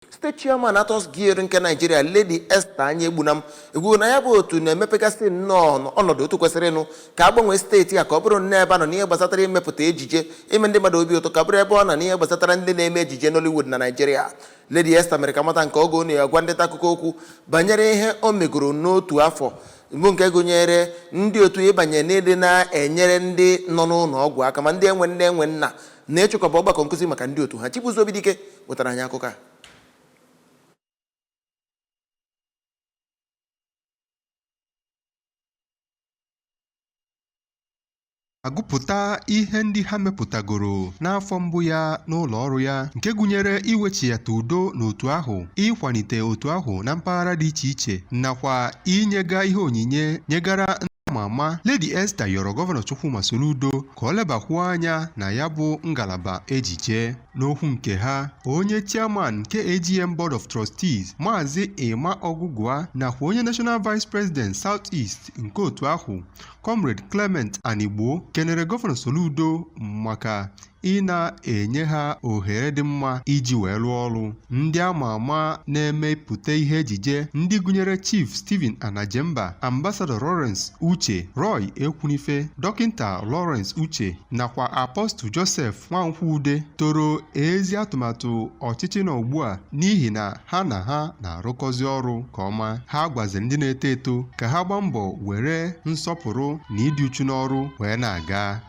State chairman Atos Gear nke Nigeria Lady Esther Anyegbunam egwu na ya bụ otu na-emepegasị nnọọ ọnọdụ otu kwesịrị ịnụ ka agbanwe steeti a ka ọ bụrụ ebe nọ n'ihe gbasatara imepụta ejije ime ndị mmadụ obi ụtọ ka bụrụ ebe ọ nọ n'ihe gbasatara ndị na-eme ejije n'Hollywood na Nigeria. Lady Esther mere ka mata nke oge na-agwa ndị akụkọ okwu banyere ihe o megoro n'otu afọ mbụ nke gụnyere ndị otu ịbanye n'ịdị na-enyere ndị nọ n'ụlọ ọgwụ aka ma ndị enwe nna na-echekọba ọgbakọ nkụzi maka ndị otu ha. Chibuzo Obidike wetara anyị akụkọ a. agụpụta ihe ndị ha mepụtagoro n'afọ mbụ ya n'ụlọ ọrụ ya nke gụnyere iwechiyata udo n'otu ahụ, ịkwalite otu ahụ na mpaghara dị iche iche nakwa inyega ihe onyinye nyegara ndị ama ama. Lady Esther yọrọ Gọvanọ Chukwuma Soludo ka ọ lebakwuo anya na ya bụ ngalaba ejije. N'okwu nke ha, onye chairman nke AGN Board of Trustees Maazị Emma Ogugwa nakwa onye National Vice President South East nke otu ahụ Comrade Clement Anigbo kenere Gọvanọ Soludo maka ị na-enye ha ohere dị mma iji wee rụọ ọrụ. Ndị ama ama na-emepụta ihe ejije ndị gụnyere Chief Stephen Anajemba, Ambassador Lawrence Uche, Roy Ekwunife, Dọkịnta Lawrence Uche nakwa Apostle Joseph Nwankwude toro ezi atụmatụ ọchịchị na ugbu a n'ihi na ha na-arụkọzi ọrụ ka ọma. Ha gwaziri ndị na-eto eto ka ha gbaa mbọ were nsọpụrụ na ịdị uchu n'ọrụ wee na-aga.